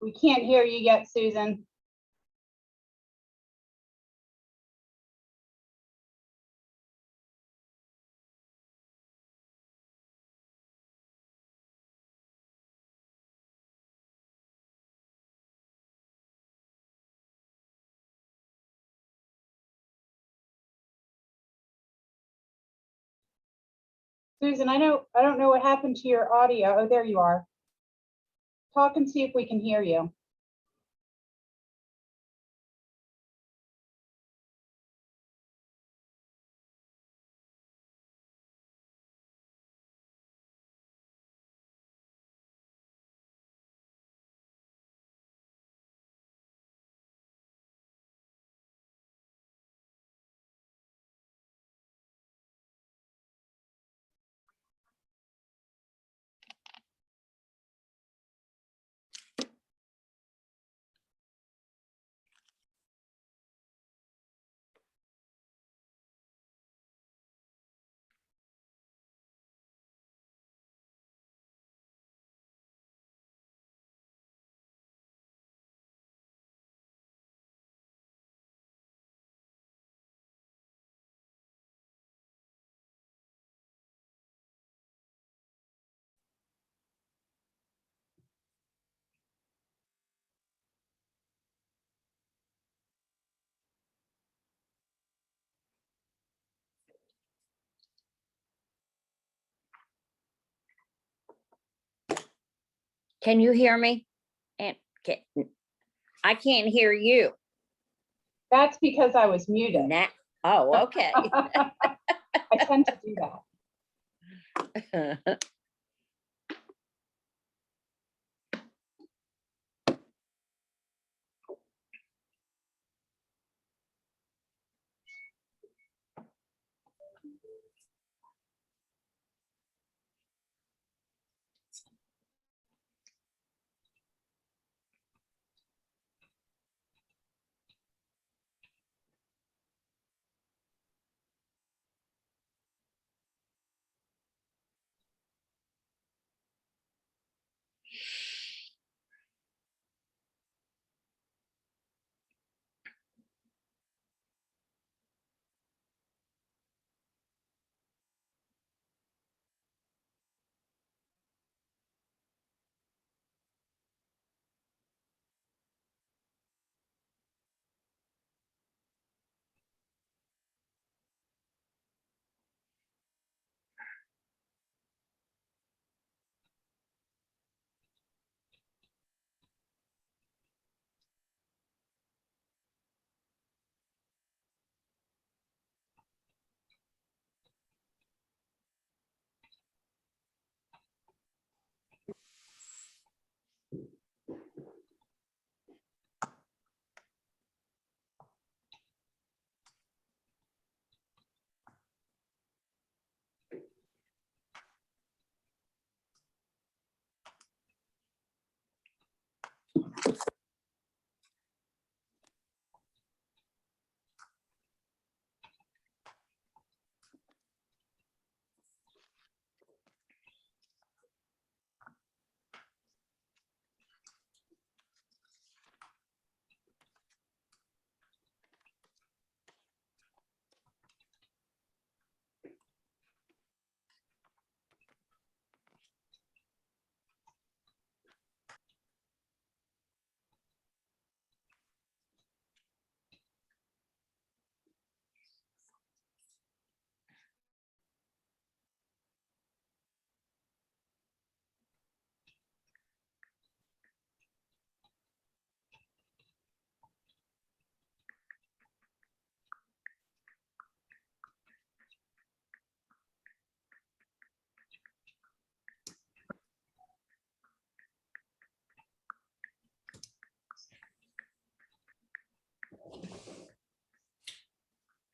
We can't hear you yet, Susan. Susan, I don't know what happened to your audio. Oh, there you are. Talk and see if we can hear you. Can you hear me? And I can't hear you. That's because I was muted. Oh, okay. I tend to do that.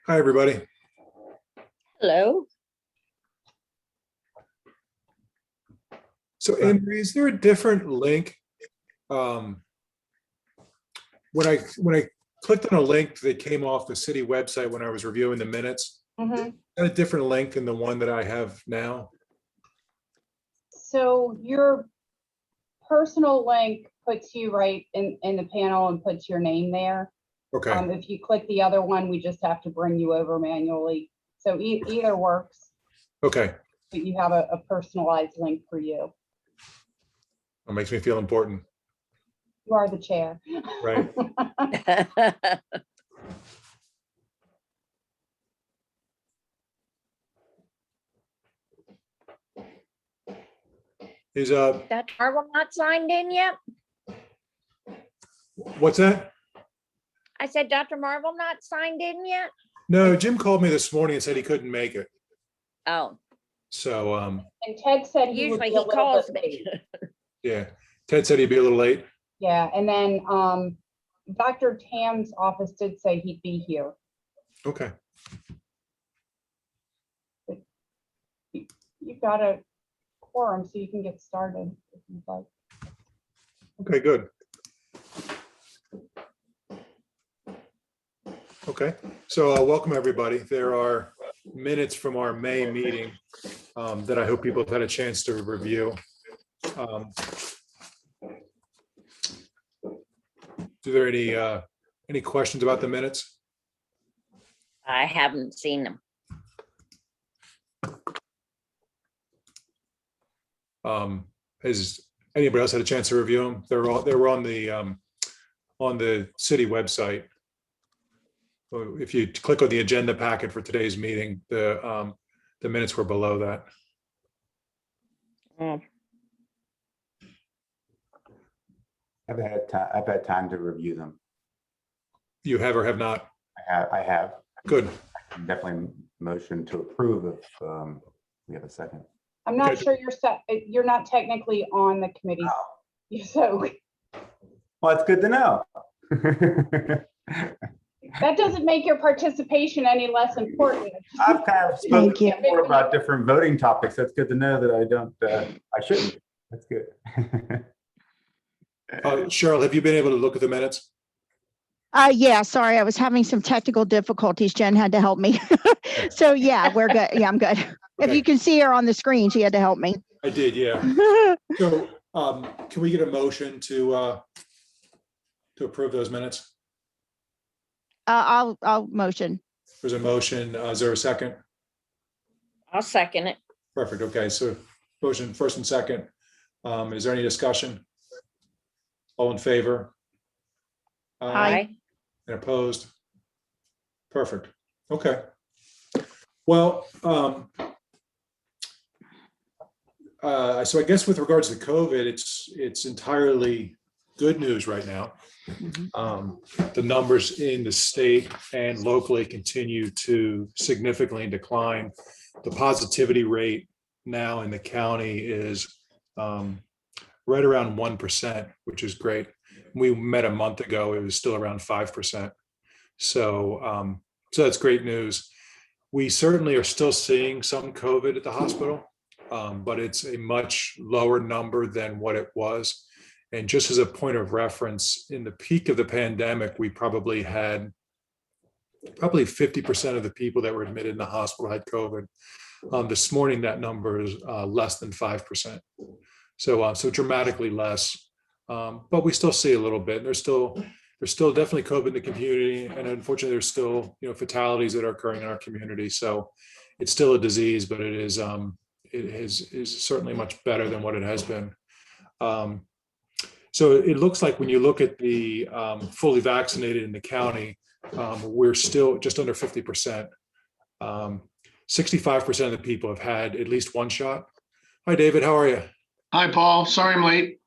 Hi, everybody. Hello. So Andrew, is there a different link? When I clicked on a link that came off the city website when I was reviewing the minutes, Mhm. a different link than the one that I have now? So your personal link puts you right in the panel and puts your name there. Okay, If you click the other one, we just have to bring you over manually. So either works, okay. but you have a personalized link for you. That makes me feel important, You are the chair. right? Is, Dr. Marvel not signed in yet? what's that? I said, Dr. Marvel not signed in yet? No, Jim called me this morning and said he couldn't make it. Oh, So, And Ted said he would usually be a he little calls bit me. late. yeah, Ted said he'd be a little late. Yeah, and then Dr. Tam's office did say he'd be here. Okay, You've got a quorum, so you can get started if you'd like. okay, good. Okay, so welcome, everybody. There are minutes from our May meeting that I hope people have had a chance to review. Are there any questions about the minutes? I haven't seen them. Has anybody else had a chance to review them? They were on the city website. So if you click on the agenda packet for today's meeting, the minutes were below that. Oh, I've had time to review them. You have or have not? I have Good. definitely motion to approve if we have a second. I'm not Okay. sure you're not technically on the committee. So Well, it's good to know. that doesn't make your participation any less important. I've kind of Thank spoken you. before about different voting topics. That's good to know that I don't, I shouldn't. That's good. Cheryl, have you been able to look at the minutes? Yeah, sorry, I was having some technical difficulties. Jen had to help me. So yeah, we're good. Yeah, I'm good. If Okay. you can see her on the screen, she had to help me. I did, yeah. So can we get a motion to approve those minutes? I'll motion. There's a motion. Is there a second? I'll second it. Perfect. Okay, so motion first and second. Is there any discussion? All in favor? Aye. And opposed? Perfect. Okay. Well, so I guess with regards to COVID, it's entirely good news right now. The numbers in the state and locally continue to significantly decline. The positivity rate now in the county is right around 1%, which is great. We met a month ago, it was still around 5%. So that's great news. We certainly are still seeing some COVID at the hospital, but it's a much lower number than what it was. And just as a point of reference, in the peak of the pandemic, we probably had 50% of the people that were admitted in the hospital had COVID. This morning, that number is less than 5%. So dramatically less, but we still see a little bit. There's still definitely COVID in the community, and unfortunately, there's still fatalities that are occurring in our community. So it's still a disease, but it is certainly much better than what it has been. So it looks like when you look at the fully vaccinated in the county, we're still just under 50%. 65% of the people have had at least one shot. Hi, David. How are you? Hi, Paul. Sorry I'm late.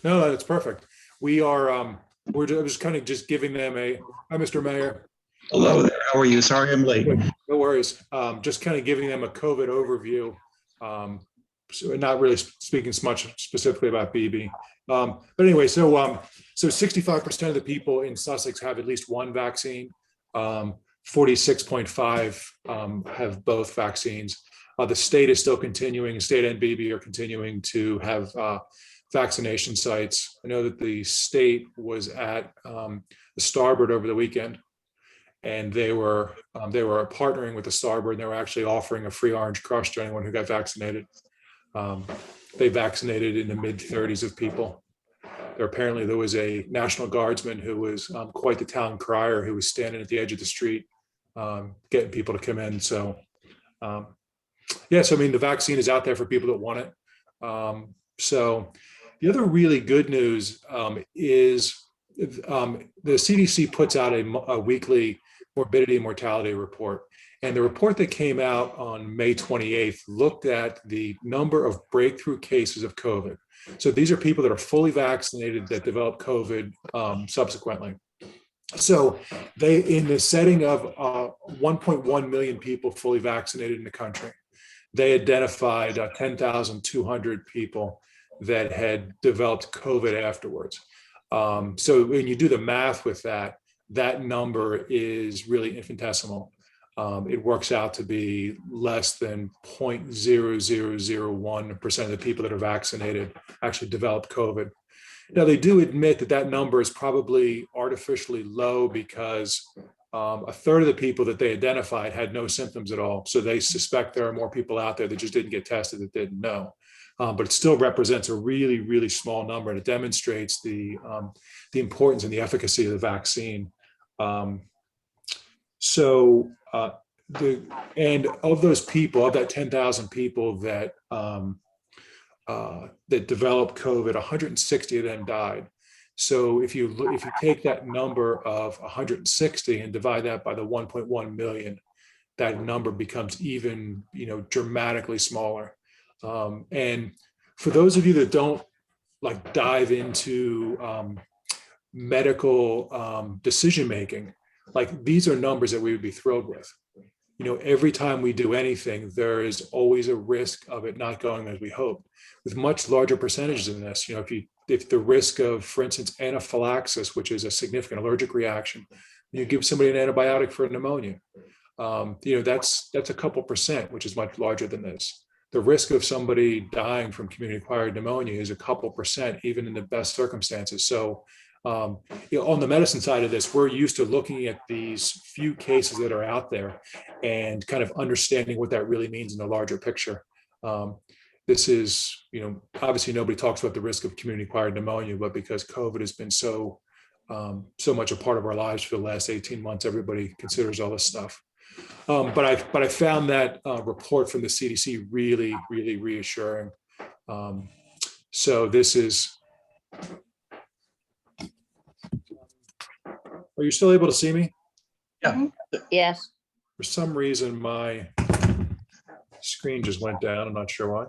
No, that's perfect. We are, we're just kind of just giving them hi, Mr. Mayor. Hello there. How are you? Sorry I'm late. No worries. Just kind of giving them a COVID overview. So not really speaking so much specifically about BB. But anyway, so 65% of the people in Sussex have at least one vaccine. 46.5 have both vaccines. The state is still continuing, state and BB are continuing to have vaccination sites. I know that the state was at the Starboard over the weekend, and they were partnering with the Starboard, and they were actually offering a free orange crush to anyone who got vaccinated. They vaccinated in the mid-30s of people. apparently there was a National Guardsman who was quite the town crier, who was standing at the edge of the street, getting people to come in. So, yes, I mean, the vaccine is out there for people that want it. So the other really good news is the CDC puts out a weekly morbidity and mortality report. And the report that came out on May 28th looked at the number of breakthrough cases of COVID. So these are people that are fully vaccinated that develop COVID subsequently. So they, in the setting of 1.1 million people fully vaccinated in the country, they identified 10,200 people that had developed COVID afterwards. So when you do the math with that, that number is really infinitesimal. It works out to be less than 0.0001% of the people that are vaccinated actually develop COVID. Now, they do admit that that number is probably artificially low because a third of the people that they identified had no symptoms at all. So they suspect there are more people out there that just didn't get tested that didn't know. But it still represents a really, really small number, and it demonstrates the importance and the efficacy of the vaccine. And of those people, of that 10,000 people that that developed COVID, 160 of them died. So if you take that number of 160 and divide that by the 1.1 million, that number becomes even, dramatically smaller. And for those of you that don't like dive into medical decision making, like these are numbers that we would be thrilled with. Every time we do anything, there is always a risk of it not going as we hope. With much larger percentages in this, if the risk of, for instance, anaphylaxis, which is a significant allergic reaction, you give somebody an antibiotic for pneumonia, that's a couple percent, which is much larger than this. The risk of somebody dying from community-acquired pneumonia is a couple percent, even in the best circumstances. So, on the medicine side of this, we're used to looking at these few cases that are out there and kind of understanding what that really means in the larger picture. This is, obviously nobody talks about the risk of community-acquired pneumonia, but because COVID has been so much a part of our lives for the last 18 months, everybody considers all this stuff. But I found that report from the CDC really, really reassuring. So this is. Are you still able to see me? Yes, For some reason, my screen just went down. I'm not sure why.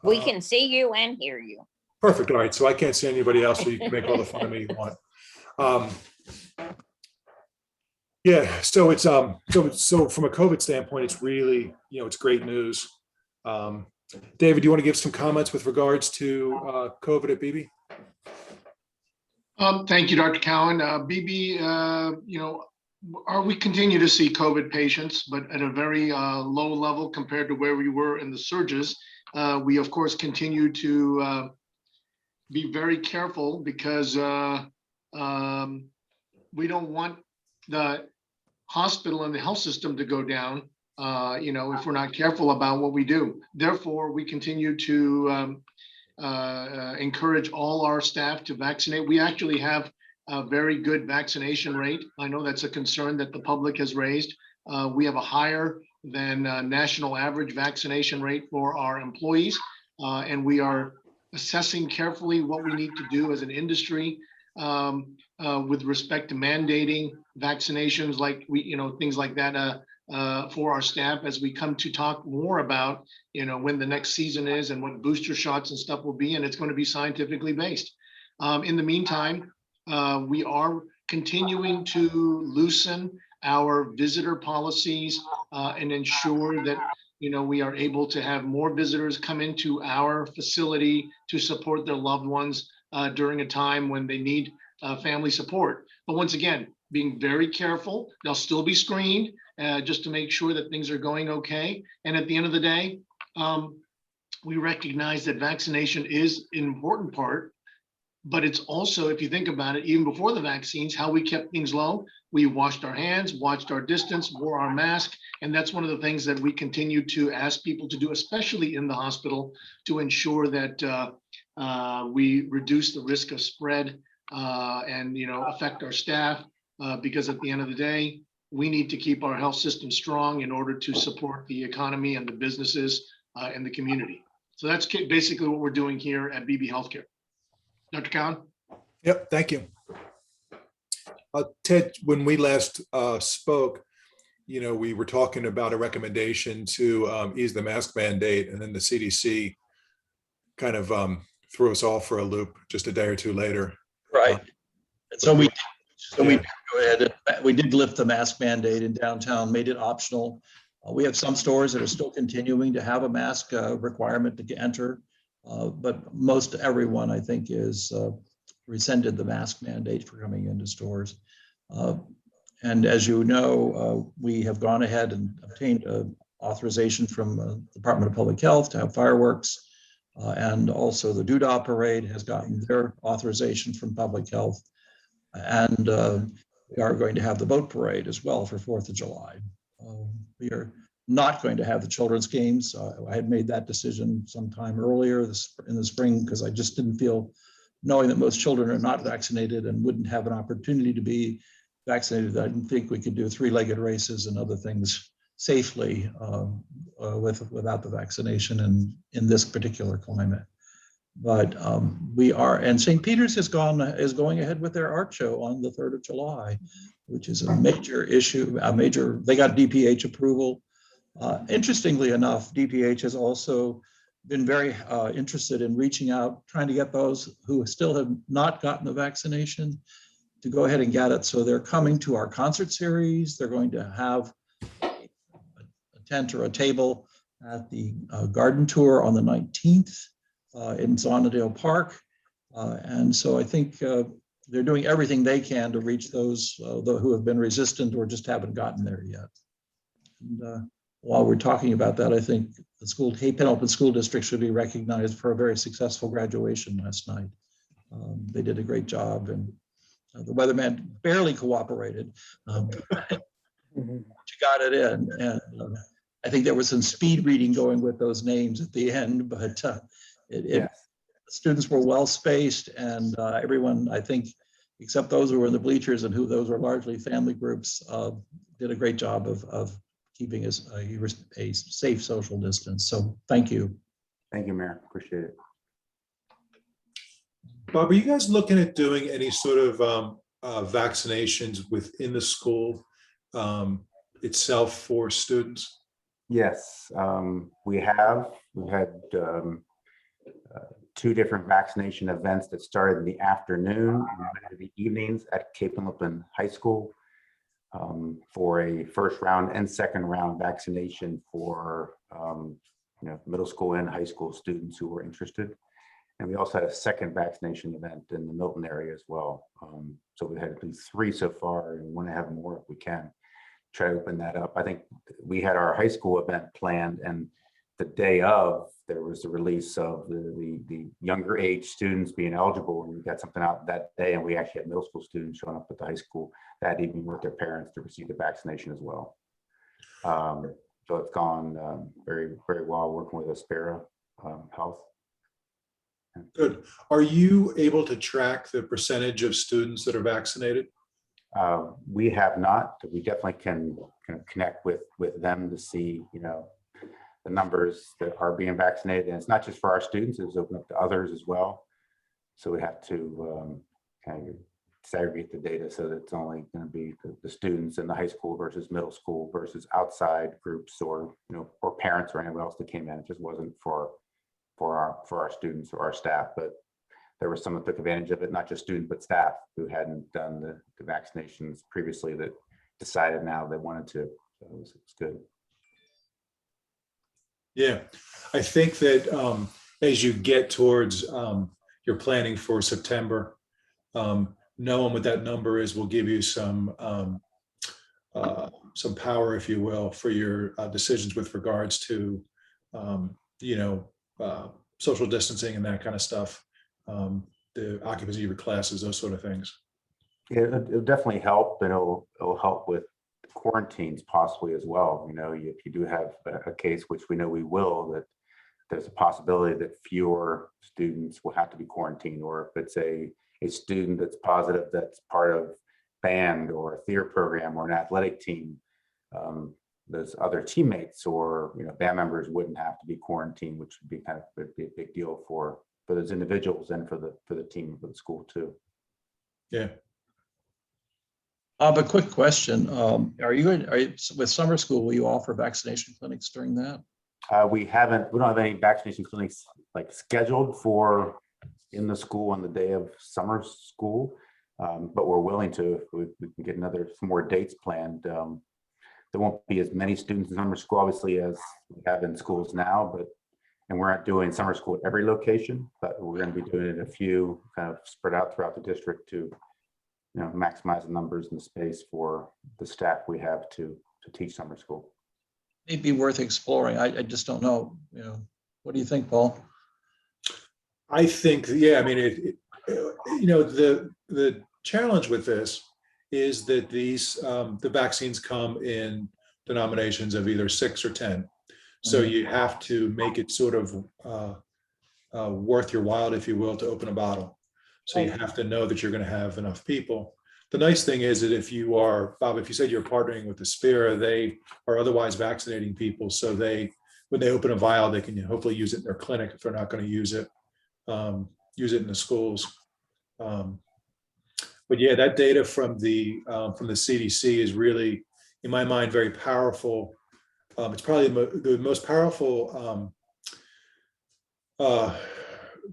we can see you and hear you. Perfect. All right. So I can't see anybody else, so you can make all the fun of me you want. Yeah. So it's so from a COVID standpoint, it's really, it's great news. David, do you want to give some comments with regards to COVID at BB? Thank you, Dr. Cowan. BB, we continue to see COVID patients, but at a very low level compared to where we were in the surges. We, of course, continue to be very careful because we don't want the hospital and the health system to go down, if we're not careful about what we do. Therefore, we continue to encourage all our staff to vaccinate. We actually have a very good vaccination rate. I know that's a concern that the public has raised. We have a higher than national average vaccination rate for our employees, and we are assessing carefully what we need to do as an industry with respect to mandating vaccinations, like things like that for our staff as we come to talk more about when the next season is and what booster shots and stuff will be, and it's going to be scientifically based. In the meantime, we are continuing to loosen our visitor policies and ensure that we are able to have more visitors come into our facility to support their loved ones during a time when they need family support. But once again, being very careful. They'll still be screened just to make sure that things are going okay. And at the end of the day, we recognize that vaccination is an important part But it's also, if you think about it, even before the vaccines, how we kept things low. We washed our hands, watched our distance, wore our mask. And that's one of the things that we continue to ask people to do, especially in the hospital, to ensure that we reduce the risk of spread and, affect our staff. Because at the end of the day, we need to keep our health system strong in order to support the economy and the businesses and the community. So that's basically what we're doing here at BB Healthcare. Dr. Cowan? Yep, thank you. Ted, when we last spoke, we were talking about a recommendation to ease the mask mandate, and then the CDC kind of threw us off for a loop just a day or two later. Right. So we did go ahead. We did lift the mask mandate in downtown, made it optional. We have some stores that are still continuing to have a mask requirement to enter. But most everyone, I think, is rescinded the mask mandate for coming into stores. And as you know, we have gone ahead and obtained authorization from the Department of Public Health to have fireworks. And also the Doodah Parade has gotten their authorization from Public Health. And we are going to have the boat parade as well for 4th of July. We are not going to have the children's games. I had made that decision sometime earlier in the spring because I just didn't feel, knowing that most children are not vaccinated and wouldn't have an opportunity to be vaccinated, I didn't think we could do 3-legged races and other things safely without the vaccination and in this particular climate. But we are, and St. Peter's is going ahead with their art show on the 3rd of July, which is a major issue, they got DPH approval. Interestingly enough, DPH has also been very interested in reaching out, trying to get those who still have not gotten the vaccination to go ahead and get it. So they're coming to our concert series. They're going to have a tent or a table at the garden tour on the 19th in Zonadale Park. And so I think they're doing everything they can to reach those who have been resistant or just haven't gotten there yet. And while we're talking about that, I think the Cape Pendleton School District should be recognized for a very successful graduation last night. They did a great job, and the weatherman barely cooperated. She got it in, and I think there was some speed reading going with those names at the end, but students were well spaced, and everyone, I think, except those who were in the bleachers and those were largely family groups, did a great job of keeping a safe social distance. So thank you. Thank you, Mayor. Appreciate it. Bob, are you guys looking at doing any sort of vaccinations within the school itself for students? Yes, we've had 2 different vaccination events that started in the afternoon and the evenings at Cape Pendleton High School for a first round and second round vaccination for middle school and high school students who were interested. And we also had a second vaccination event in the Milton area as well. So we had at least 3 so far, and we want to have more if we can. Try to open that up. I think we had our high school event planned, and the day of, there was the release of the younger age students being eligible, and we got something out that day, and we actually had middle school students showing up at the high school that evening with their parents to receive the vaccination as well. So it's gone very, very well, working with Aspera Health. Good. Are you able to track the percentage of students that are vaccinated? We have not. We definitely can connect with them to see, the numbers that are being vaccinated. And it's not just for our students, it's open up to others as well. So we have to kind of segregate the data so that it's only going to be the students in the high school versus middle school versus outside groups or parents or anyone else that came in. It just wasn't for our students or our staff, but there were some that took advantage of it, not just students, but staff who hadn't done the vaccinations previously that decided now they wanted to. So it's good. Yeah, I think that as you get towards your planning for September, knowing what that number is will give you some power, if you will, for your decisions with regards to social distancing and that kind of stuff. the occupancy of your classes, those sort of things. Yeah, it'll definitely help, and it'll help with quarantines possibly as well. You know, if you do have a case, which we know we will, that there's a possibility that fewer students will have to be quarantined, or if it's a student that's positive that's part of band or a theater program or an athletic team, those other teammates or band members wouldn't have to be quarantined, which would be a big deal for those individuals and for the team, for the school too. Yeah. A quick question. Are you with summer school, will you offer vaccination clinics during that? We don't have any vaccination clinics like scheduled for in the school on the day of summer school, but we're willing to, if we can get some more dates planned. There won't be as many students in summer school, obviously, as we have in schools now, and we're not doing summer school at every location, but we're going to be doing it a few kind of spread out throughout the district to maximize the numbers and the space for the staff we have to teach summer school. It'd be worth exploring. I just don't know. What do you think, Paul? I think, yeah, I mean, the challenge with this is that the vaccines come in denominations of either 6 or 10. So you have to make it sort of worth your while, if you will, to open a bottle. So you have to know that you're going to have enough people. The nice thing is that if you are, Bob, if you said you're partnering with Aspira, they are otherwise vaccinating people. So when they open a vial, they can hopefully use it in their clinic if they're not going to use it in the schools. But yeah, that data from the CDC is really, in my mind, very powerful. It's probably the most powerful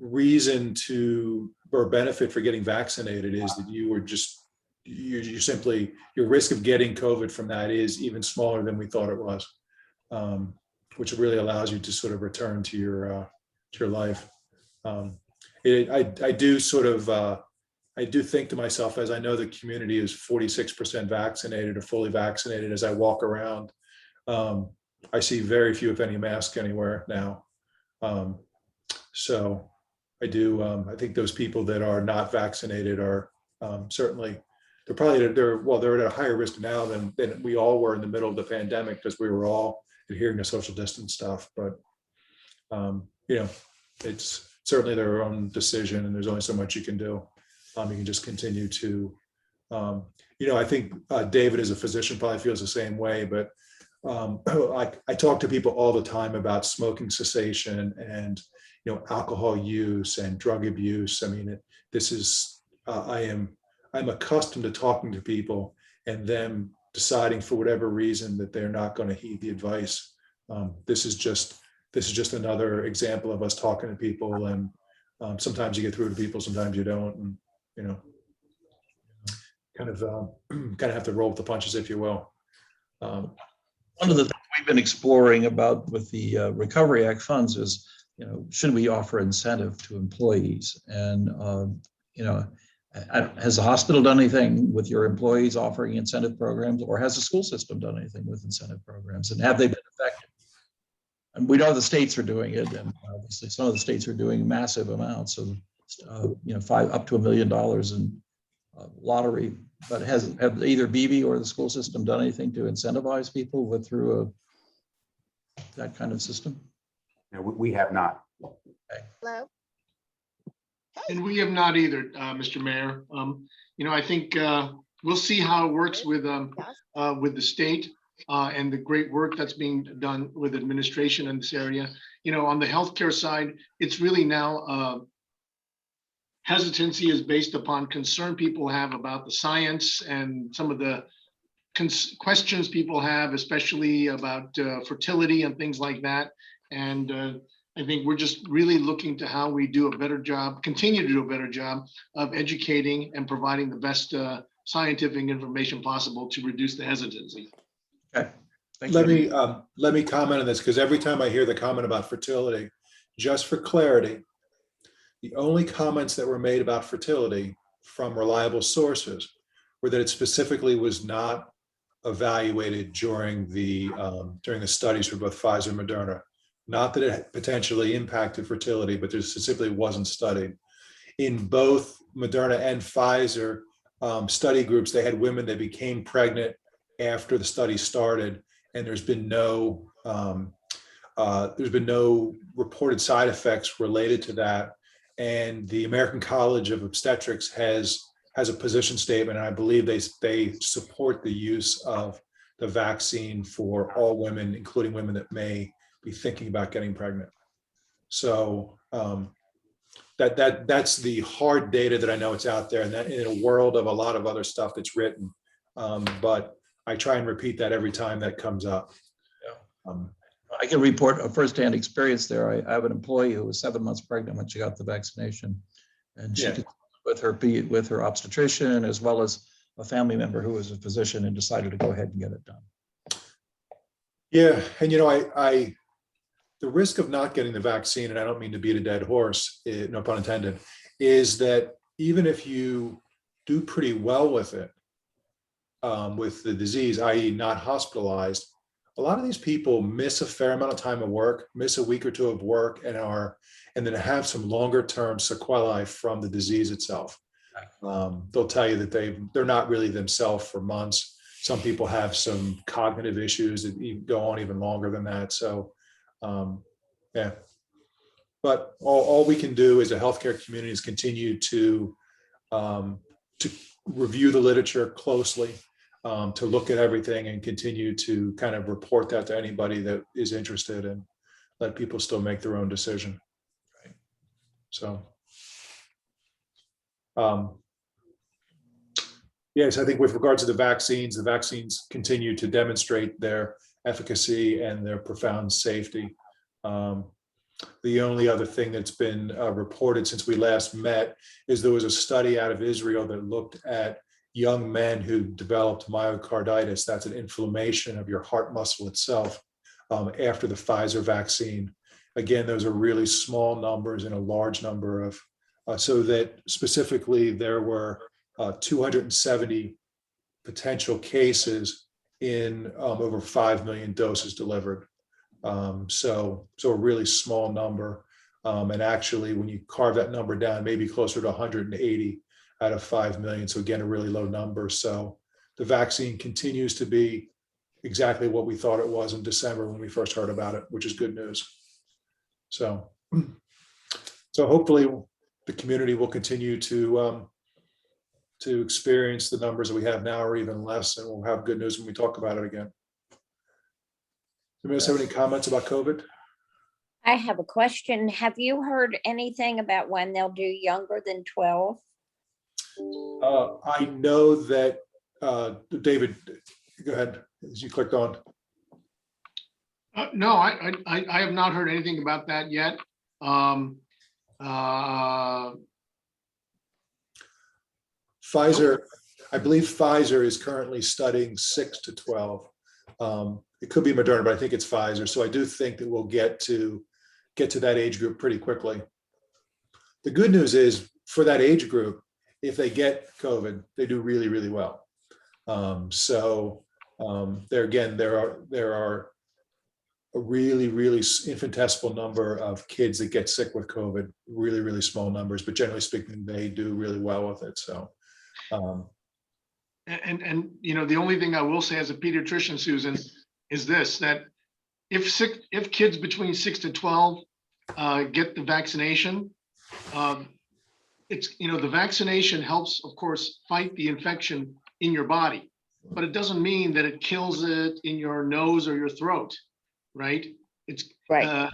reason or benefit for getting vaccinated is that your risk of getting COVID from that is even smaller than we thought it was, which really allows you to sort of return to your life. I do think to myself, as I know the community is 46% vaccinated or fully vaccinated, as I walk around, I see very few, if any, masks anywhere now. So I think those people that are not vaccinated are certainly, they're at a higher risk now than we all were in the middle of the pandemic, because we were all adhering to social distance stuff. But, it's certainly their own decision, and there's only so much you can do. You can just continue to, I think David as a physician probably feels the same way, but I talk to people all the time about smoking cessation and, alcohol use and drug abuse. I mean, I'm accustomed to talking to people and them deciding for whatever reason that they're not going to heed the advice. This is just another example of us talking to people, and sometimes you get through to people, sometimes you don't, and kind of have to roll with the punches, if you will. One of the things we've been exploring about with the Recovery Act funds is, should we offer incentive to employees? And, has the hospital done anything with your employees offering incentive programs, or has the school system done anything with incentive programs, and have they been effective? And we know the states are doing it, and obviously some of the states are doing massive amounts of, up to $1 million in lottery. But have either BB or the school system done anything to incentivize people through that kind of system? No, we have not. Hello? And we have not either, Mr. Mayor. I think we'll see how it works with the state and the great work that's being done with administration in this area. On the healthcare side, it's really now hesitancy is based upon concern people have about the science and some of the questions people have, especially about fertility and things like that. And I think we're just really looking to how we do a better job, continue to do a better job of educating and providing the best scientific information possible to reduce the hesitancy. Okay. Thank you. Let me comment on this, because every time I hear the comment about fertility, just for clarity, the only comments that were made about fertility from reliable sources were that it specifically was not evaluated during the studies for both Pfizer and Moderna. Not that it potentially impacted fertility, but it simply wasn't studied. in both Moderna and Pfizer study groups, they had women that became pregnant after the study started, and there's been no reported side effects related to that. And the American College of Obstetrics has a position statement, and I believe they support the use of the vaccine for all women, including women that may be thinking about getting pregnant. So that's the hard data that I know it's out there, and that in a world of a lot of other stuff that's written. But I try and repeat that every time that comes up. Yeah. I can report a firsthand experience there. I have an employee who was 7 months pregnant when she got the vaccination, and she Yeah. could, with her obstetrician as well as a family member who was a physician, and decided to go ahead and get it done. Yeah, and you know, I the risk of not getting the vaccine, and I don't mean to beat a dead horse, no pun intended, is that even if you do pretty well with it, with the disease, i.e. not hospitalized, a lot of these people miss a fair amount of time of work, miss a week or two of work, and then have some longer term sequelae from the disease itself. They'll tell you that they're not really themselves for months. Some people have some cognitive issues that go on even longer than that. So, yeah. But all we can do as a healthcare community is continue to review the literature closely, to look at everything and continue to kind of report that to anybody that is interested, and let people still make their own decision. Right. So, yes, I think with regards to the vaccines continue to demonstrate their efficacy and their profound safety. The only other thing that's been reported since we last met is there was a study out of Israel that looked at young men who developed myocarditis. That's an inflammation of your heart muscle itself after the Pfizer vaccine. Again, those are really small numbers in a large number of, so that specifically there were 270 potential cases in over 5 million doses delivered. So a really small number. And actually, when you carve that number down, maybe closer to 180 out of 5 million. So again, a really low number. So the vaccine continues to be exactly what we thought it was in December when we first heard about it, which is good news. So hopefully the community will continue to experience the numbers that we have now, or even less, and we'll have good news when we talk about it again. Anybody else have any comments about COVID? I have a question. Have you heard anything about when they'll do younger than 12? I know that, David, go ahead, as you clicked on. No, I have not heard anything about that yet. Pfizer, I believe Pfizer is currently studying 6 to 12. It could be Moderna, but I think it's Pfizer. So I do think that we'll get to that age group pretty quickly. The good news is for that age group, if they get COVID, they do really, really well. There are a really, really infinitesimal number of kids that get sick with COVID, really, really small numbers, but generally speaking, they do really well with it. So, and you know, the only thing I will say as a pediatrician, Susan, is this, that if kids between 6 to 12 get the vaccination, it's, you know, the vaccination helps, of course, fight the infection in your body, but it doesn't mean that it kills it in your nose or your throat, right? It's Right.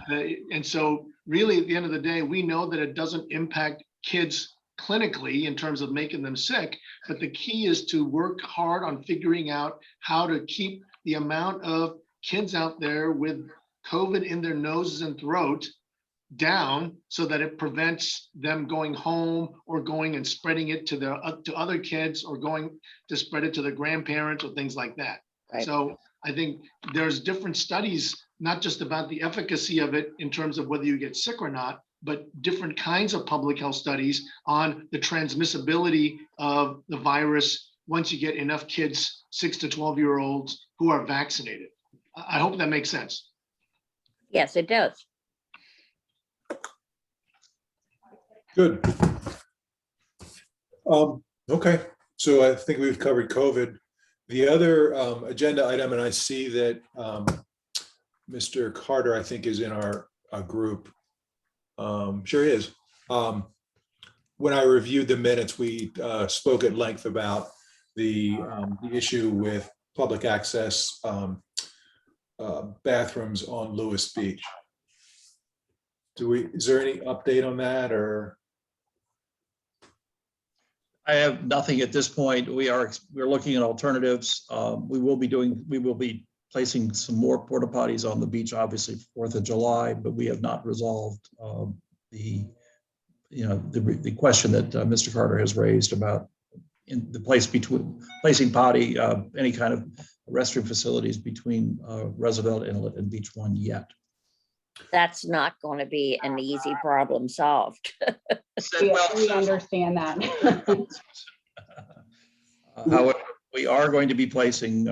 And so really at the end of the day, we know that it doesn't impact kids clinically in terms of making them sick, but the key is to work hard on figuring out how to keep the amount of kids out there with COVID in their noses and throat down, so that it prevents them going home or going and spreading it to other kids, or going to spread it to their grandparents or things like that. Right. So I think there's different studies, not just about the efficacy of it in terms of whether you get sick or not, but different kinds of public health studies on the transmissibility of the virus once you get enough kids, 6 to 12-year-olds, who are vaccinated. I hope that makes sense. Yes, it does. good. Okay, so I think we've covered COVID. The other agenda item, and I see that Mr. Carter, I think, is in our group. Sure he is. When I reviewed the minutes, we spoke at length about the issue with public access bathrooms on Lewis Beach. Is there any update on that, or? I have nothing at this point. We're looking at alternatives. We will be placing some more porta potties on the beach, obviously 4th of July, but we have not resolved the question that Mr. Carter has raised about in the place between placing potty, any kind of restroom facilities between Roosevelt Inlet and Beach 1 yet. That's not going to be an easy problem solved. We understand that. However, we are going to be placing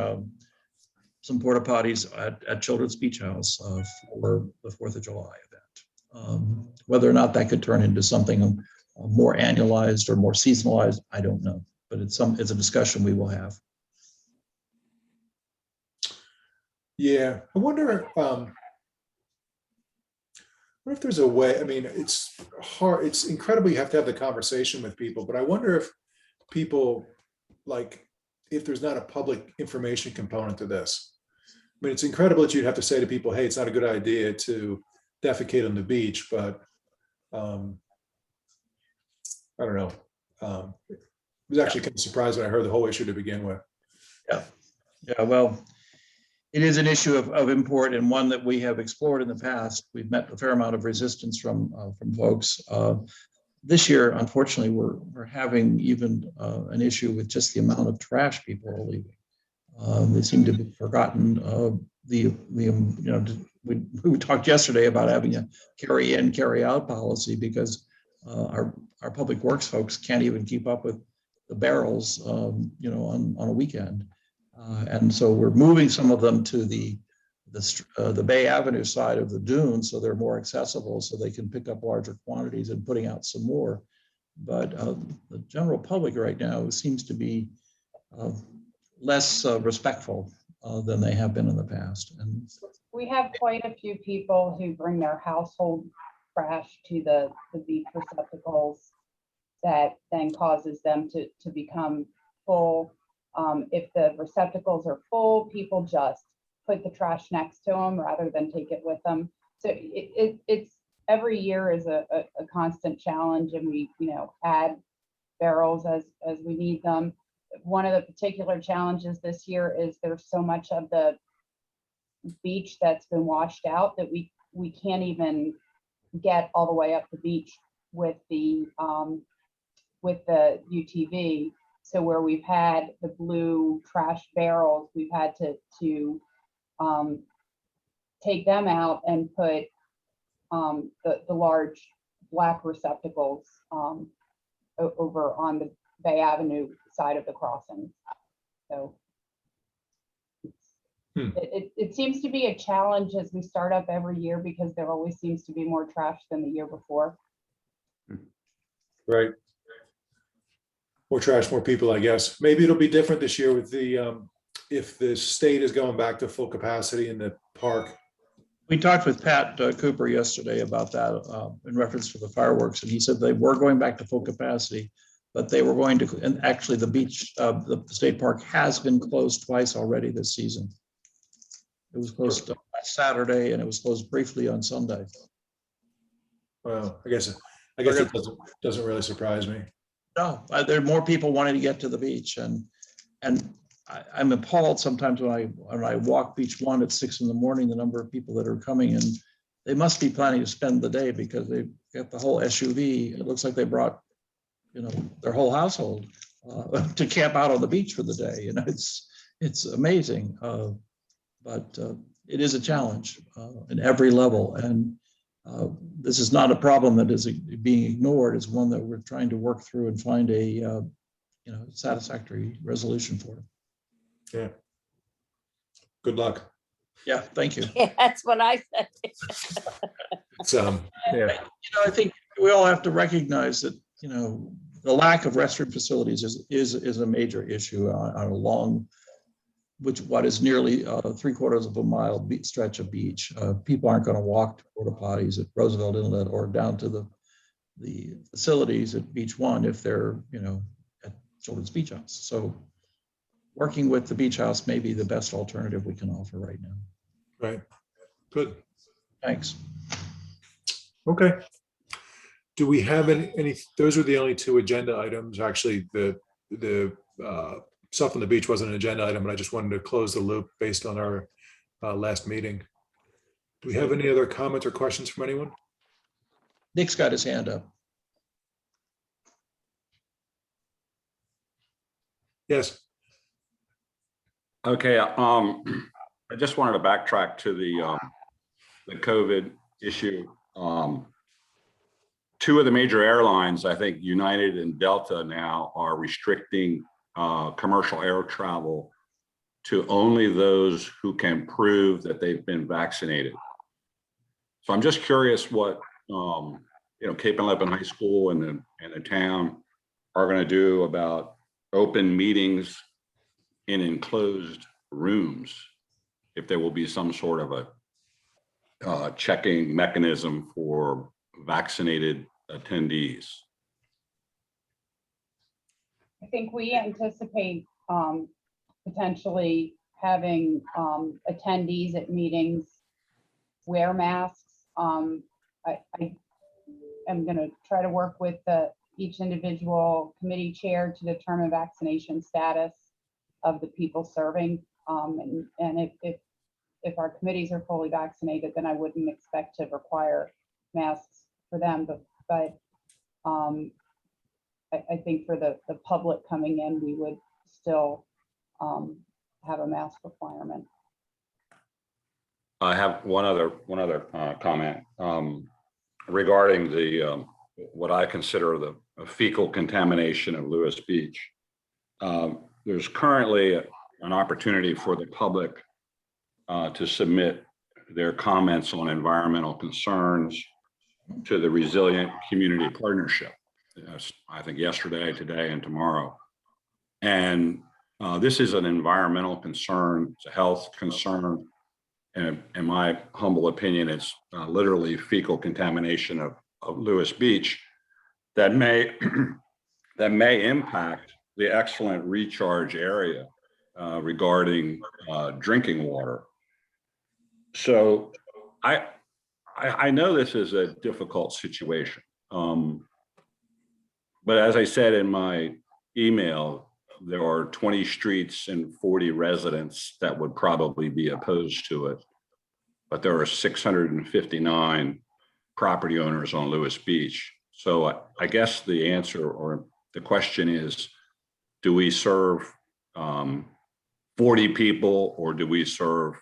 some porta potties at Children's Beach House for the 4th of July event. Whether or not that could turn into something more annualized or more seasonalized, I don't know, but it's a discussion we will have. Yeah, I wonder if there's a way. I mean, it's hard. It's incredible. You have to have the conversation with people, but I wonder if people, like, if there's not a public information component to this. I mean, it's incredible that you'd have to say to people, hey, it's not a good idea to defecate on the beach, but I don't know. I was actually kind of surprised when I heard the whole issue to begin with. Yeah, well, it is an issue of import and one that we have explored in the past. We've met a fair amount of resistance from folks. This year, unfortunately, we're having even an issue with just the amount of trash people are leaving. They seem to have forgotten we talked yesterday about having a carry in, carry out policy because our public works folks can't even keep up with the barrels, on a weekend. And so we're moving some of them to the Bay Avenue side of the dune, so they're more accessible, so they can pick up larger quantities and putting out some more. But the general public right now seems to be less respectful than they have been in the past. And We have quite a few people who bring their household trash to the beach receptacles that then causes them to become full. If the receptacles are full, people just put the trash next to them rather than take it with them. So it's every year is a constant challenge, and we add barrels as we need them. One of the particular challenges this year is there's so much of the beach that's been washed out that we can't even get all the way up the beach with the UTV. So where we've had the blue trash barrels, we've had to take them out and put the large black receptacles over on the Bay Avenue side of the crossing. So it seems to be a challenge as we start up every year because there always seems to be more trash than the year before. Right. More trash, more people, I guess. Maybe it'll be different this year with the, if the state is going back to full capacity in the park. we talked with Pat Cooper yesterday about that in reference to the fireworks, and he said they were going back to full capacity, but they were going to, and actually the beach, the state park has been closed twice already this season. It was closed last Saturday and it was closed briefly on Sunday. Well, I guess it doesn't really surprise me. No, there are more people wanting to get to the beach, and I'm appalled sometimes when I walk Beach 1 at 6 in the morning, the number of people that are coming, and they must be planning to spend the day because they've got the whole SUV. It looks like they brought, their whole household to camp out on the beach for the day. It's amazing, but it is a challenge in every level, and this is not a problem that is being ignored. It's one that we're trying to work through and find a satisfactory resolution for. Yeah. Good luck. Yeah, thank you. Yeah, that's what I said. It's, yeah. I think we all have to recognize that the lack of restroom facilities is a major issue on a long, what is nearly 3/4 of a mile stretch of beach. People aren't going to walk to porta potties at Roosevelt Inlet or down to the facilities at Beach One if they're, at Children's Beach House. So working with the beach house may be the best alternative we can offer right now. Right. Good. Thanks. Okay. Do we have any, those are the only two agenda items. Actually, the stuff on the beach wasn't an agenda item, but I just wanted to close the loop based on our last meeting. Do we have any other comments or questions from anyone? Nick's got his hand up. Yes. Okay, I just wanted to backtrack to the COVID issue. Two of the major airlines, I think United and Delta now, are restricting commercial air travel to only those who can prove that they've been vaccinated. So I'm just curious what Cape and Lebanon High School and the town are going to do about open meetings in enclosed rooms, if there will be some sort of a checking mechanism for vaccinated attendees. I think we anticipate potentially having attendees at meetings wear masks. I am going to try to work with each individual committee chair to determine vaccination status of the people serving. And if our committees are fully vaccinated, then I wouldn't expect to require masks for them. But I think for the public coming in, we would still have a mask requirement. I have one other comment regarding the what I consider the fecal contamination of Lewis Beach. There's currently an opportunity for the public to submit their comments on environmental concerns to the Resilient Community Partnership. I think yesterday, today, and tomorrow. And this is an environmental concern, it's a health concern. And in my humble opinion, it's literally fecal contamination of Lewis Beach that may impact the excellent recharge area regarding drinking water. So I know this is a difficult situation, but as I said in my email, there are 20 streets and 40 residents that would probably be opposed to it, but there are 659 property owners on Lewis Beach. So I guess the answer or the question is, do we serve 40 people or do we serve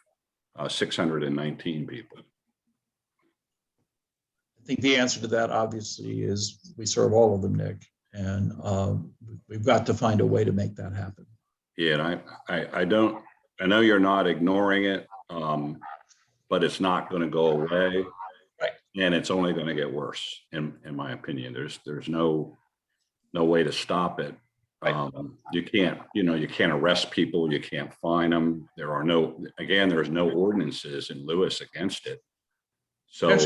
619 people? I think the answer to that obviously is we serve all of them, Nick, and we've got to find a way to make that happen. Yeah, and I know you're not ignoring it, but it's not going to go away. Right. And it's only going to get worse, in my opinion. There's no way to stop it. Right. You can't arrest people, you can't fine them. There's no ordinances in Lewis against it. So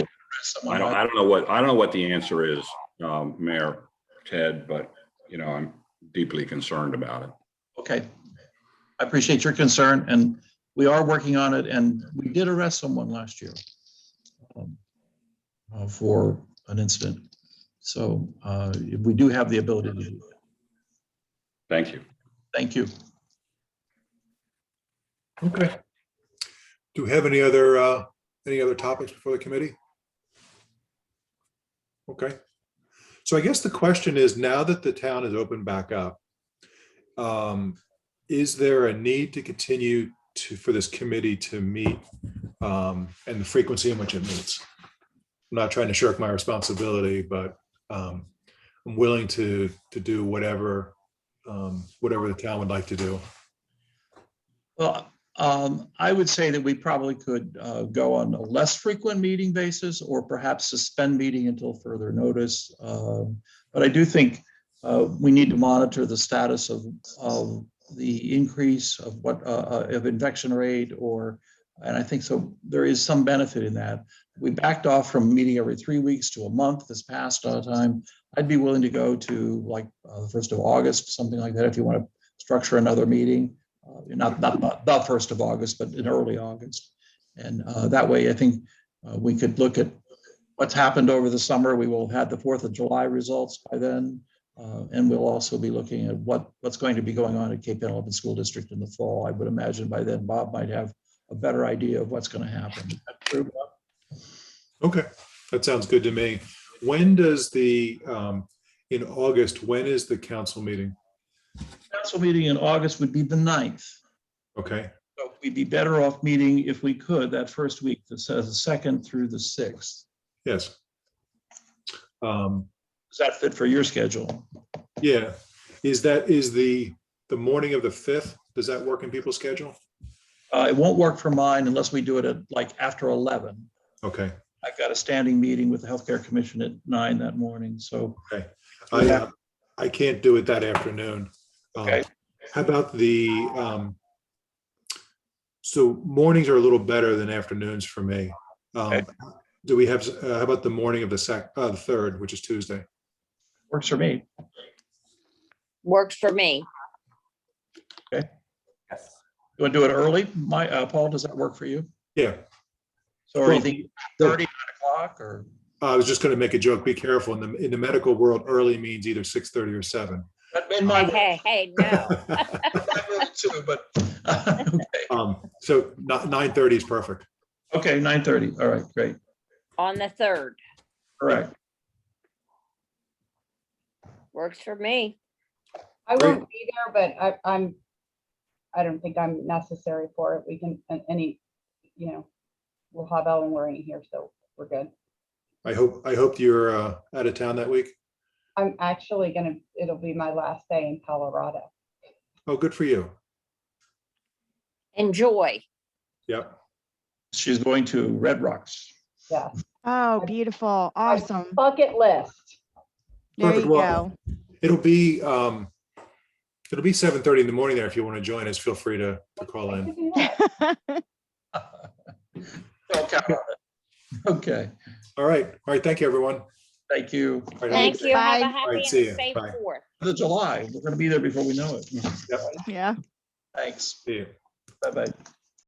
I don't know what the answer is, Mayor Ted, but I'm deeply concerned about it. Okay, I appreciate your concern, and we are working on it, and we did arrest someone last year for an incident. So we do have the ability to do that. Thank you. Thank you. Okay. Do we have any other topics before the committee? Okay. So I guess the question is, now that the town is opened back up, is there a need to continue for this committee to meet and the frequency in which it meets? I'm not trying to shirk my responsibility, but I'm willing to do whatever the town would like to do. Well, I would say that we probably could go on a less frequent meeting basis, or perhaps suspend meeting until further notice. But I do think We need to monitor the status of the increase of of infection rate and I think so there is some benefit in that. We backed off from meeting every 3 weeks to a month this past time. I'd be willing to go to like the 1st of August, something like that, if you want to structure another meeting. Not the 1st of August, but in early August. And that way, I think we could look at what's happened over the summer. We will have had the 4th of July results by then. And we'll also be looking at what's going to be going on at Cape Henlopen School District in the fall. I would imagine by then Bob might have a better idea of what's going to happen. Is that true, Bob? Okay, that sounds good to me. When does in August, when is the council meeting? Council meeting in August would be the 9th. Okay, So we'd be better off meeting if we could that first week, that says the 2nd through the 6th. yes. Does that fit for your schedule? Yeah, is the morning of the 5th, does that work in people's schedule? It won't work for mine unless we do it at like after 11. Okay, I've got a standing meeting with the Healthcare Commission at 9 that morning, so. okay. Yeah. I can't do it that afternoon. Okay. How about so mornings are a little better than afternoons for me. Okay. Do we have, how about the morning of the 3rd, which is Tuesday? Works for me. Works for me. Yes. You want to do it early? Paul, does that work for you? Yeah, So are you thinking 30, 9 o'clock or? I was just going to make a joke. Be careful. In the medical world, early means either 6:30 or 7. In my Hey, no. world too, but, okay. So 9:30 is perfect. Okay, 9:30. All right, great. On the 3rd. Correct. Works for me. I Great. won't be there, but I don't think I'm necessary for it. We can, we'll have Ellen Waring here, so we're good. I hope you're out of town that week. I'm actually it'll be my last day in Colorado. Oh, good for you. Enjoy. Yep. She's going to Red Rocks. Yes. Oh, beautiful. My Awesome. Bucket list. There you Perfect. Well, go. It'll be 7:30 in the morning there. If you want to join us, feel free to call in. Okay, All right. Thank you, everyone. thank you. All right, Thank you. Have a Bye. happy All right, and see ya. safe Bye. 4th. The July, we're going to be there before we know it. Yep. Yeah. Thanks. See you. Bye-bye.